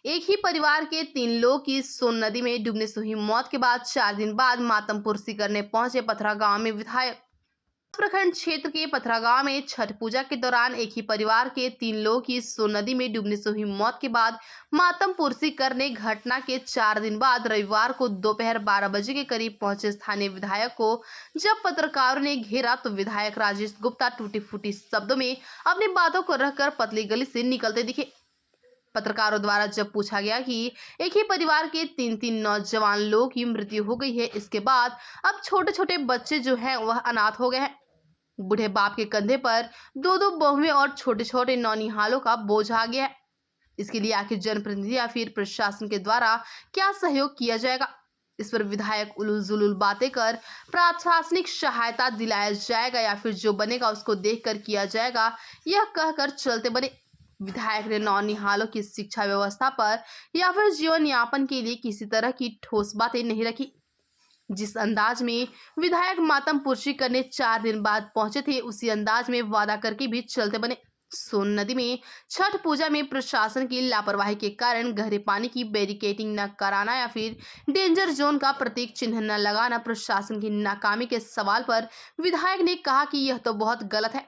एक ही परिवार के 3 लोग की सोन नदी में डूबने से हुई मौत के बाद 4 दिन बाद मातम पुरसी करने पहुंचे पथरा गांव में विधायक। प्रखंड क्षेत्र के पथरा गांव में छठ पूजा के दौरान एक ही परिवार के 3 लोगों की सोन नदी में डूबने से हुई मौत के बाद मातम पुरसी करने घटना के 4 दिन बाद रविवार को दोपहर 12 बजे के करीब पहुंचे स्थानीय विधायक को जब पत्रकारों ने घेरा तो विधायक राजेश गुप्ता टूटी फूटी शब्दों में अपनी बातों को रखकर पतली गली से निकलते दिखे। पत्रकारों द्वारा जब पूछा गया कि एक ही परिवार के 3 नौजवान लोगों की मृत्यु हो गई है, इसके बाद अब छोटे छोटे बच्चे जो हैं वह अनाथ हो गए हैं। बूढ़े बाप के कंधे पर 2-2 बहुएं और छोटे छोटे नौनिहालों का बोझ आ गया है। इसके लिए आखिर जनप्रतिनिधि या फिर प्रशासन के द्वारा क्या सहयोग किया जाएगा? इस पर विधायक उलूल जुलूल बातें कर प्रशासनिक सहायता दिलाया जाएगा या फिर जो बनेगा उसको देखकर किया जाएगा, यह कहकर चलते बने। विधायक ने नौनिहालों की शिक्षा व्यवस्था पर या फिर जीवन यापन के लिए किसी तरह की ठोस बातें नहीं रखी। जिस अंदाज में विधायक मातम पुरसी करने 4 दिन बाद पहुंचे थे, उसी अंदाज में वादा करके भी चलते बने। सोन नदी में छठ पूजा में प्रशासन की लापरवाही के कारण गहरे पानी की बैरिकेडिंग न कराना या फिर डेंजर जोन का प्रतीक चिन्ह न लगाना प्रशासन की नाकामी के सवाल पर विधायक ने कहा कि यह तो बहुत गलत है।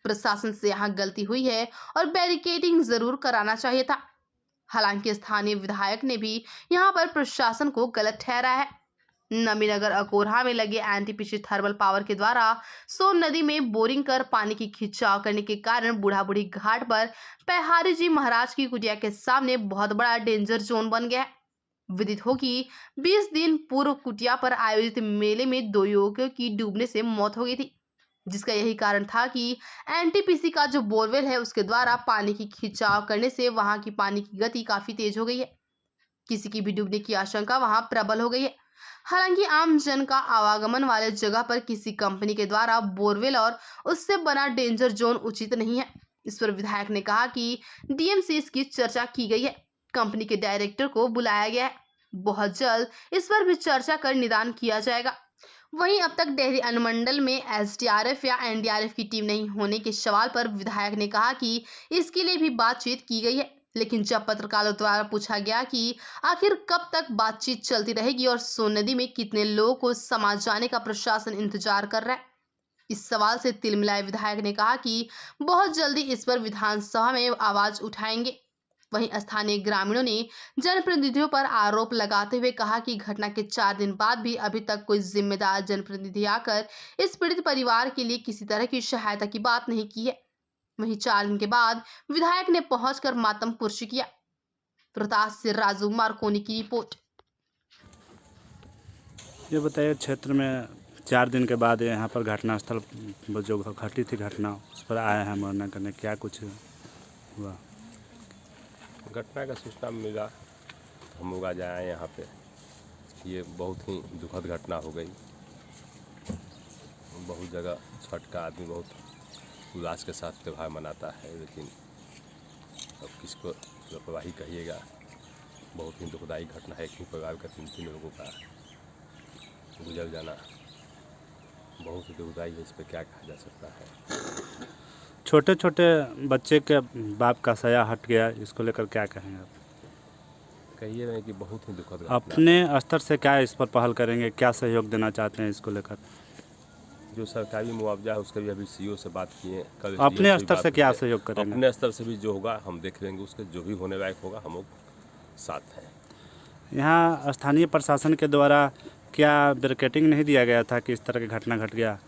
प्रशासन से यहाँ गलती हुई है और बैरिकेडिंग जरूर कराना चाहिए था। हालांकि स्थानीय विधायक ने भी यहाँ पर प्रशासन को गलत ठहराया है। नबीनगर अकोरहा में लगे एनटीपीसी थर्मल पावर के द्वारा सोन नदी में बोरिंग कर पानी की खिंचाव करने के कारण बूढ़ा बूढ़ी घाट पर पैहारी जी महाराज की कुटिया के सामने बहुत बड़ा डेंजर जोन बन गया है। विदित हो कि 20 दिन पूर्व कुटिया पर आयोजित मेले में 2 युवकों की डूबने से मौत हो गई थी, जिसका यही कारण था कि एनटीपीसी का जो बोरवेल है उसके द्वारा पानी की खिंचाव करने से वहां की पानी की गति काफी तेज हो गई है। किसी की भी डूबने की आशंका वहां प्रबल हो गई है। हालांकि आम जन का आवागमन वाले जगह पर किसी कंपनी के द्वारा बोरवेल और उससे बना डेंजर जोन उचित नहीं है। इस पर विधायक ने कहा कि डीएमसी की चर्चा की गई है, कंपनी के डायरेक्टर को बुलाया गया है, बहुत जल्द इस पर भी चर्चा कर निदान किया जाएगा। वहीं अब तक डेहरी अनुमंडल में एसडीआरएफ या एनडीआरएफ की टीम नहीं होने के सवाल पर विधायक ने कहा कि इसके लिए भी बातचीत की गई है, लेकिन जब पत्रकारों द्वारा पूछा गया कि आखिर कब तक बातचीत चलती रहेगी और सोन नदी में कितने लोगों को समा जाने का प्रशासन इंतजार कर रहा है, इस सवाल से तिलमिलाए विधायक ने कहा कि बहुत जल्दी इस पर विधानसभा में आवाज उठाएंगे। वहीं स्थानीय ग्रामीणों ने जनप्रतिनिधियों पर आरोप लगाते हुए कहा कि घटना के 4 दिन बाद भी अभी तक कोई जिम्मेदार जनप्रतिनिधि आकर इस पीड़ित परिवार के लिए किसी तरह की सहायता की बात नहीं की है। वहीं 4 दिन के बाद विधायक ने पहुंचकर मातम पुरसी किया। रोहतास से राजू मार्कोनी की रिपोर्ट। ये बताइए, क्षेत्र में 4 दिन के बाद यहाँ पर घटनास्थल जो घटी थी घटना, उस पर आए हैं मरना करने, क्या कुछ हुआ? घटना का सूचना मिला, हम लोग आज आए यहाँ पे। ये बहुत ही दुखद घटना हो गई। बहुत जगह छठ का आदमी बहुत उल्लास के साथ त्यौहार मनाता है, लेकिन अब किसको लापरवाही कहिएगा। बहुत ही दुखदायी घटना है। एक ही परिवार का 3 लोगों का गुजर जाना बहुत ही दुखदायी है। इस पर क्या कहा जा सकता है। छोटे छोटे बच्चे के बाप का साया हट गया, इसको लेकर क्या कहेंगे आप? कहिए रहे कि बहुत ही दुखद घटना। अपने स्तर से क्या इस पर पहल करेंगे, क्या सहयोग देना चाहते हैं इसको लेकर? जो सरकारी मुआवजा है उसका भी अभी सीओ से बात किए। कल अपने स्तर से क्या सहयोग करेंगे? अपने स्तर से भी जो होगा हम देख लेंगे, उसके जो भी होने लायक होगा हम लोग साथ हैं। यहाँ स्थानीय प्रशासन के द्वारा क्या बैरिकेडिंग नहीं दिया गया था कि इस तरह की घटना घट गया?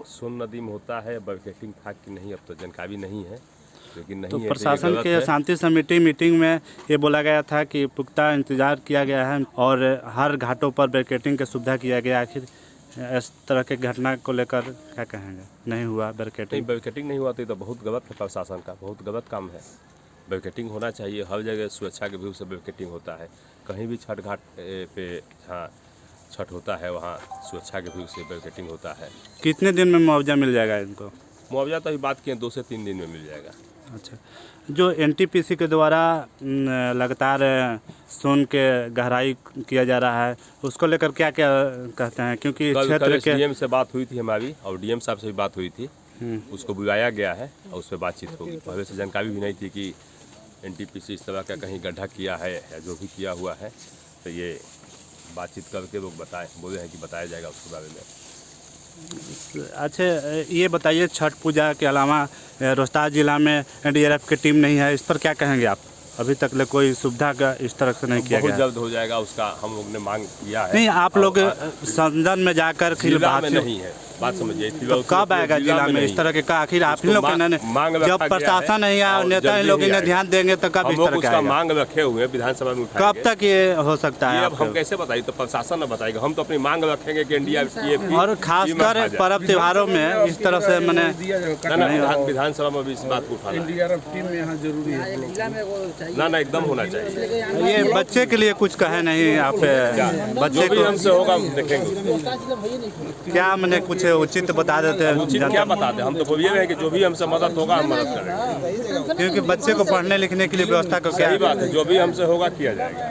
सोन नदी में होता है, बैरिकेडिंग था कि नहीं अब तो जानकारी नहीं है, लेकिन नहीं तो है प्रशासन के शांति समिति मीटिंग में ये बोला गया था कि पुख्ता इंतजार किया गया है और हर घाटों पर बैरिकेडिंग की सुविधा किया गया। आखिर इस तरह के घटना को लेकर क्या कहेंगे? नहीं हुआ बैरिकेडिंग? बैरिकेडिंग नहीं हुआ तो बहुत गलत है, प्रशासन का बहुत गलत काम है। बैरिकेडिंग होना चाहिए, हर जगह सुरक्षा के व्यू से बैरिकेडिंग होता है। कहीं भी छठ घाट पे जहाँ छठ होता है वहाँ सुरक्षा के व्यू से बैरिकेडिंग होता है। कितने दिन में मुआवजा मिल जाएगा इनको? मुआवजा तो अभी बात किए 2 से 3 दिन में मिल जाएगा। अच्छा, जो एनटीपीसी के द्वारा लगातार सोन के गहराई किया जा रहा है, उसको लेकर क्या क्या कहते हैं? क्योंकि क्षेत्र के डीएम से बात हुई थी हमारी और डीएम साहब से भी बात हुई थी, उसको बुलाया गया है और उस पर बातचीत होगी। पहले से जानकारी भी नहीं थी कि एनटीपीसी इस तरह का कहीं गड्ढा किया है या जो भी किया हुआ है तो ये बातचीत करके वो बोले हैं कि बताया जाएगा उसके बारे में। अच्छा, ये बताइए छठ पूजा के अलावा रोहतास जिला में एनडीआरएफ की टीम नहीं है, इस पर क्या कहेंगे आप? अभी तक ले कोई सुविधा का इस तरह से नहीं किया गया। बहुत जल्द हो जाएगा उसका, हम लोग ने मांग किया है। नहीं, आप लोग सदन में जाकर जिला में नहीं है, बात समझिए। तो कब आएगा जिला में इस तरह के का? आखिर आप ही लोग जब प्रशासन नहीं है, नेता इन लोग इन्हें ध्यान देंगे तो कब इस तरह का मांग रखे हुए विधानसभा में? कब तक ये हो सकता है? अब हम कैसे बताइए? तो प्रशासन न बताएगा, हम तो अपनी मांग रखेंगे कि एनडीआरएफ और खासकर पर्व त्योहारों में इस तरह से मैंने विधानसभा में भी इस बात को उठाना। एनडीआरएफ टीम यहाँ जरूरी है। ना एकदम होना चाहिए। ये बच्चे के लिए कुछ कहे नहीं आप? बच्चे को हमसे होगा देखेंगे क्या, मैंने कुछ उचित बता देते हैं? उचित क्या बता दें? हम तो ये है कि जो भी हमसे मदद होगा हम मदद करेंगे, क्योंकि बच्चे को पढ़ने लिखने के लिए व्यवस्था को क्या बात है, जो भी हमसे होगा किया जाएगा।